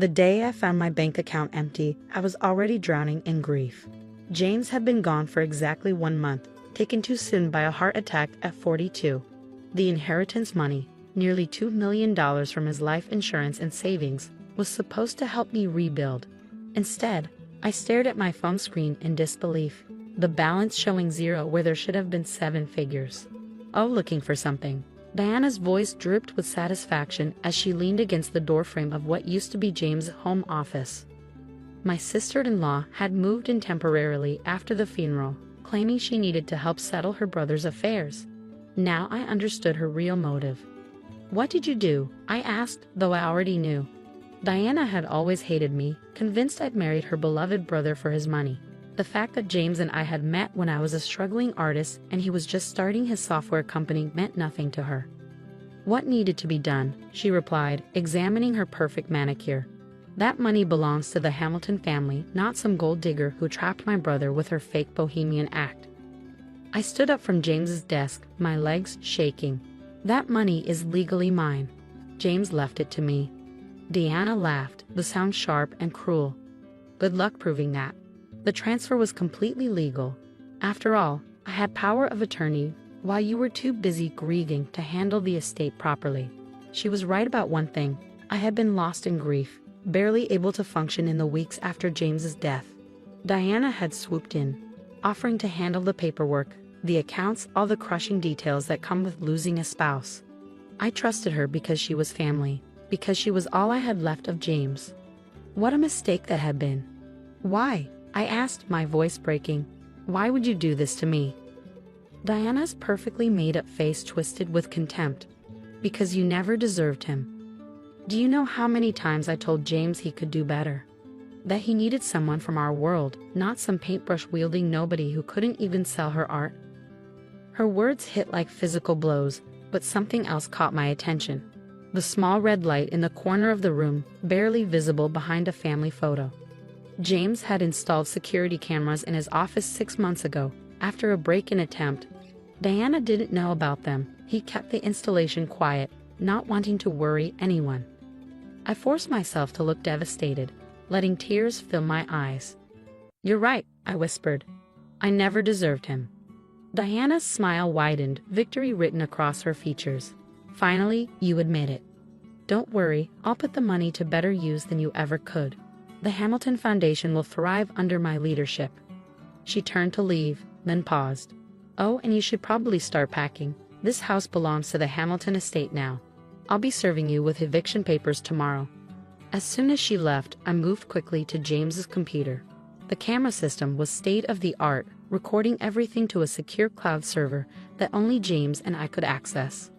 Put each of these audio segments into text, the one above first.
The day I found my bank account empty, I was already drowning in grief. James had been gone for exactly 1 month, taken too soon by a heart attack at 42. The inheritance money, nearly $2 million from his life insurance and savings, was supposed to help me rebuild. Instead, I stared at my phone screen in disbelief, the balance showing 0 where there should have been 7 figures. "Oh, looking for something?" Diana's voice drooped with satisfaction as she leaned against the doorframe of what used to be James' home office. My sister-in-law had moved in temporarily after the funeral, claiming she needed to help settle her brother's affairs. Now I understood her real motive. "What did you do?" I asked, though I already knew. Diana had always hated me, convinced I'd married her beloved brother for his money. The fact that James and I had met when I was a struggling artist and he was just starting his software company meant nothing to her. "What needed to be done?" she replied, examining her perfect manicure. "That money belongs to the Hamilton family, not some gold digger who trapped my brother with her fake bohemian act." I stood up from James's desk, my legs shaking. "That money is legally mine. James left it to me." Diana laughed, the sound sharp and cruel. "Good luck proving that." The transfer was completely legal. After all, I had power of attorney, while you were too busy grieving to handle the estate properly. She was right about one thing. I had been lost in grief, barely able to function in the weeks after James's death. Diana had swooped in, offering to handle the paperwork, the accounts, all the crushing details that come with losing a spouse. I trusted her because she was family, because she was all I had left of James. What a mistake that had been. "Why?" I asked, my voice breaking. "Why would you do this to me?" Diana's perfectly made-up face twisted with contempt. "Because you never deserved him. Do you know how many times I told James he could do better? That he needed someone from our world, not some paintbrush-wielding nobody who couldn't even sell her art?" Her words hit like physical blows, but something else caught my attention. The small red light in the corner of the room, barely visible behind a family photo. James had installed security cameras in his office 6 months ago, after a break-in attempt. Diana didn't know about them. He kept the installation quiet, not wanting to worry anyone. I forced myself to look devastated, letting tears fill my eyes. "You're right," I whispered. "I never deserved him." Diana's smile widened, victory written across her features. "Finally, you admit it. Don't worry, I'll put the money to better use than you ever could. The Hamilton Foundation will thrive under my leadership." She turned to leave, then paused. "Oh, and you should probably start packing. This house belongs to the Hamilton estate now. I'll be serving you with eviction papers tomorrow." As soon as she left, I moved quickly to James's computer. The camera system was state-of-the-art, recording everything to a secure cloud server that only James and I could access.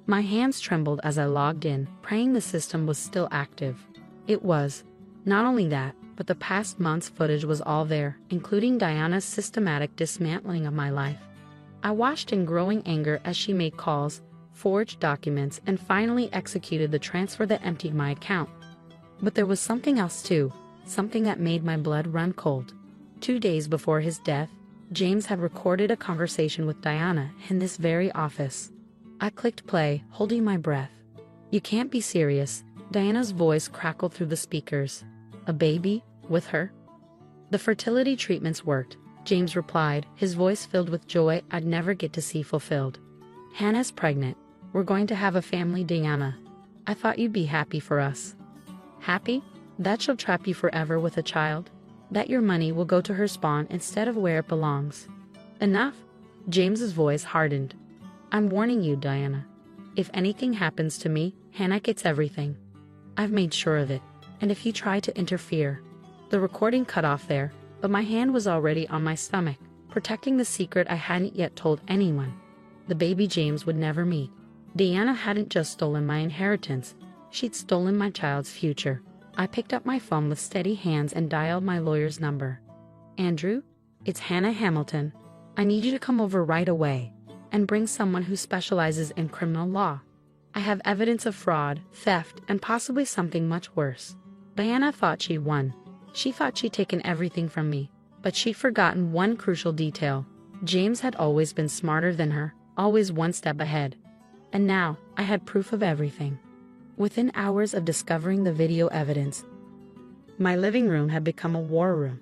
My hands trembled as I logged in, praying the system was still active. It was. Not only that, but the past month's footage was all there, including Diana's systematic dismantling of my life. I watched in growing anger as she made calls, forged documents, and finally executed the transfer that emptied my account. But there was something else too, something that made my blood run cold. 2 days before his death, James had recorded a conversation with Diana in this very office. I clicked play, holding my breath. "You can't be serious." Diana's voice crackled through the speakers. "A baby? With her?" "The fertility treatments worked," James replied, his voice filled with joy I'd never get to see fulfilled. "Hannah's pregnant. We're going to have a family, Diana. I thought you'd be happy for us." "Happy? That she'll trap you forever with a child? That your money will go to her spawn instead of where it belongs? Enough?" James's voice hardened. "I'm warning you, Diana. If anything happens to me, Hannah gets everything. I've made sure of it. And if you try to interfere..." The recording cut off there, but my hand was already on my stomach, protecting the secret I hadn't yet told anyone. The baby James would never meet. Diana hadn't just stolen my inheritance, she'd stolen my child's future. I picked up my phone with steady hands and dialed my lawyer's number. "Andrew? It's Hannah Hamilton. I need you to come over right away. And bring someone who specializes in criminal law. I have evidence of fraud, theft, and possibly something much worse." Diana thought she'd won. She thought she'd taken everything from me, but she'd forgotten one crucial detail. James had always been smarter than her, always one step ahead. And now, I had proof of everything. Within hours of discovering the video evidence, my living room had become a war room.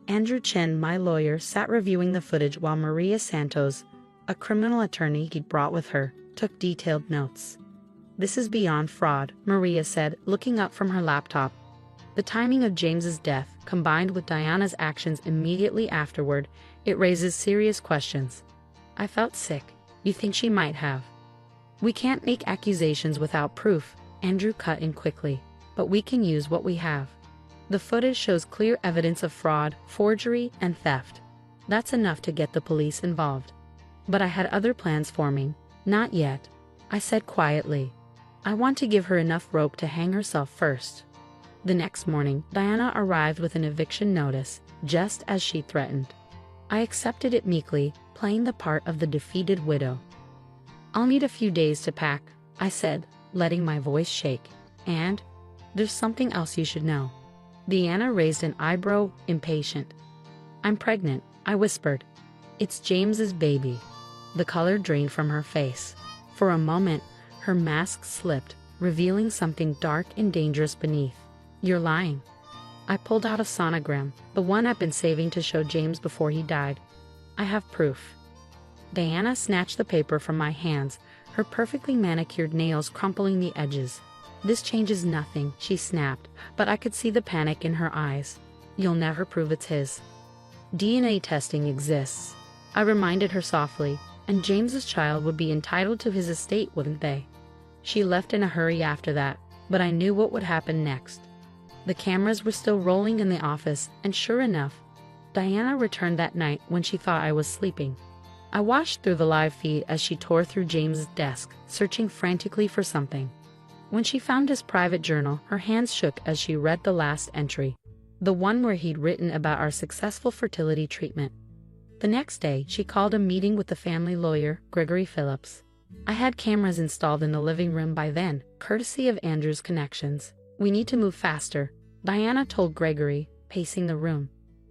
Andrew Chen, my lawyer, sat reviewing the footage while Maria Santos, a criminal attorney he'd brought with her, took detailed notes. "This is beyond fraud," Maria said, looking up from her laptop. The timing of James's death, combined with Diana's actions immediately afterward, it raises serious questions. I felt sick. You think she might have? We can't make accusations without proof, Andrew cut in quickly. But we can use what we have. The footage shows clear evidence of fraud, forgery, and theft. That's enough to get the police involved. But I had other plans forming. Not yet, I said quietly. I want to give her enough rope to hang herself first. The next morning, Diana arrived with an eviction notice, just as she threatened. I accepted it meekly, playing the part of the defeated widow. "I'll need a few days to pack," I said, letting my voice shake. "And there's something else you should know." Diana raised an eyebrow, impatient. "I'm pregnant," I whispered. "It's James's baby." The color drained from her face. For a moment, her mask slipped, revealing something dark and dangerous beneath. "You're lying." I pulled out a sonogram, the one I'd been saving to show James before he died. "I have proof." Diana snatched the paper from my hands, her perfectly manicured nails crumpling the edges. "This changes nothing," she snapped, but I could see the panic in her eyes. "You'll never prove it's his." "DNA testing exists," I reminded her softly, "and James's child would be entitled to his estate, wouldn't they?" She left in a hurry after that, but I knew what would happen next. The cameras were still rolling in the office, and sure enough, Diana returned that night when she thought I was sleeping. I watched through the live feed as she tore through James's desk, searching frantically for something. When she found his private journal, her hands shook as she read the last entry, the one where he'd written about our successful fertility treatment. The next day, she called a meeting with the family lawyer, Gregory Phillips. I had cameras installed in the living room by then, courtesy of Andrew's connections. "We need to move faster," Diana told Gregory, pacing the room.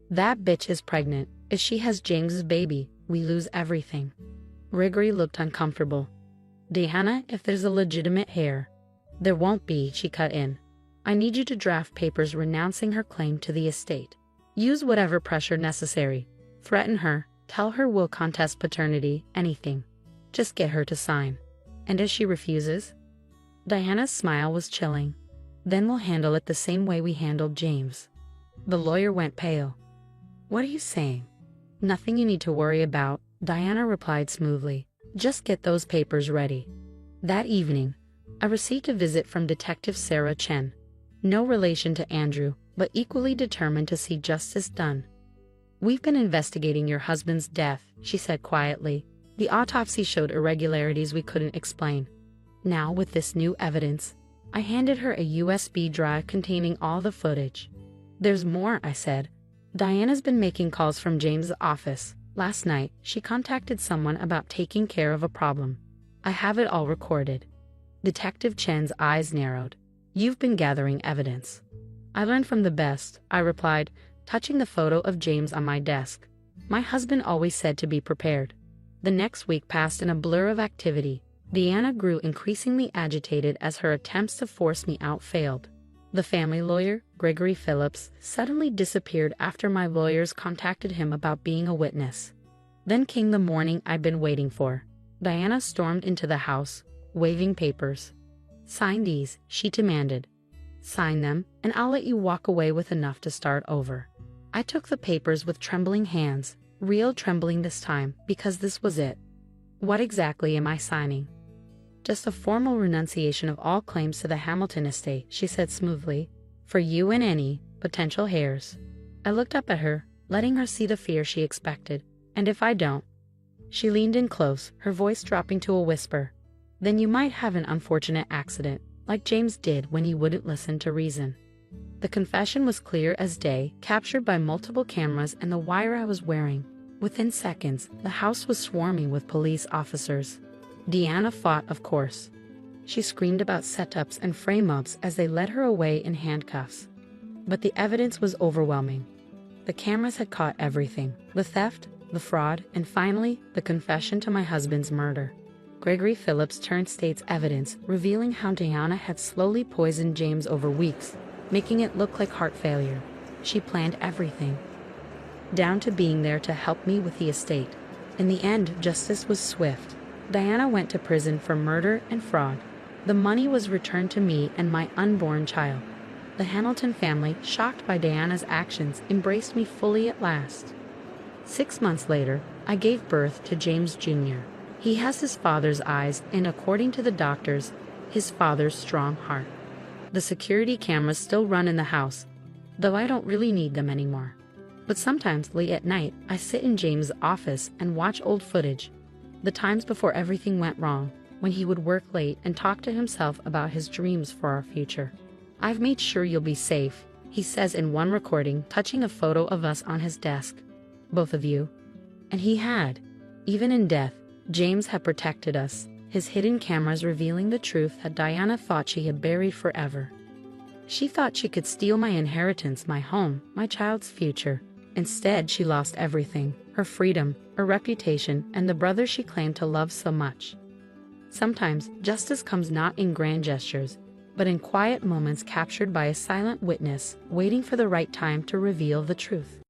"That bitch is pregnant. If she has James's baby, we lose everything." Gregory looked uncomfortable. "Diana, if there's a legitimate heir." "There won't be," she cut in. "I need you to draft papers renouncing her claim to the estate. Use whatever pressure necessary. Threaten her, tell her we'll contest paternity, anything. Just get her to sign. And if she refuses?" Diana's smile was chilling. "Then we'll handle it the same way we handled James." The lawyer went pale. "What are you saying?" "Nothing you need to worry about," Diana replied smoothly. "Just get those papers ready." That evening, I received a visit from Detective Sarah Chen. No relation to Andrew, but equally determined to see justice done. "We've been investigating your husband's death," she said quietly. "The autopsy showed irregularities we couldn't explain. Now, with this new evidence," I handed her a USB drive containing all the footage. "There's more," I said. "Diana's been making calls from James' office. Last night, she contacted someone about taking care of a problem. I have it all recorded." Detective Chen's eyes narrowed. "You've been gathering evidence." "I learned from the best," I replied, touching the photo of James on my desk. "My husband always said to be prepared." The next week passed in a blur of activity. Diana grew increasingly agitated as her attempts to force me out failed. The family lawyer, Gregory Phillips, suddenly disappeared after my lawyers contacted him about being a witness. Then came the morning I'd been waiting for. Diana stormed into the house, waving papers. "Sign these," she demanded. "Sign them, and I'll let you walk away with enough to start over." I took the papers with trembling hands, real trembling this time, because this was it. "What exactly am I signing?" "Just a formal renunciation of all claims to the Hamilton estate," she said smoothly, "for you and any potential heirs." I looked up at her, letting her see the fear she expected. "And if I don't?" She leaned in close, her voice dropping to a whisper. "Then you might have an unfortunate accident, like James did when he wouldn't listen to reason." The confession was clear as day, captured by multiple cameras and the wire I was wearing. Within seconds, the house was swarming with police officers. Diana fought, of course. She screamed about setups and frame-ups as they led her away in handcuffs. But the evidence was overwhelming. The cameras had caught everything: the theft, the fraud, and finally, the confession to my husband's murder. Gregory Phillips turned state's evidence, revealing how Diana had slowly poisoned James over weeks, making it look like heart failure. She planned everything, down to being there to help me with the estate. In the end, justice was swift. Diana went to prison for murder and fraud. The money was returned to me and my unborn child. The Hamilton family, shocked by Diana's actions, embraced me fully at last. 6 months later, I gave birth to James Jr. He has his father's eyes and, according to the doctors, his father's strong heart. The security cameras still run in the house, though I don't really need them anymore. But sometimes, late at night, I sit in James' office and watch old footage. The times before everything went wrong, when he would work late and talk to himself about his dreams for our future. "I've made sure you'll be safe," he says in one recording, touching a photo of us on his desk. "Both of you." And he had. Even in death, James had protected us, his hidden cameras revealing the truth that Diana thought she had buried forever. She thought she could steal my inheritance, my home, my child's future. Instead, she lost everything: her freedom, her reputation, and the brother she claimed to love so much. Sometimes, justice comes not in grand gestures, but in quiet moments captured by a silent witness, waiting for the right time to reveal the truth.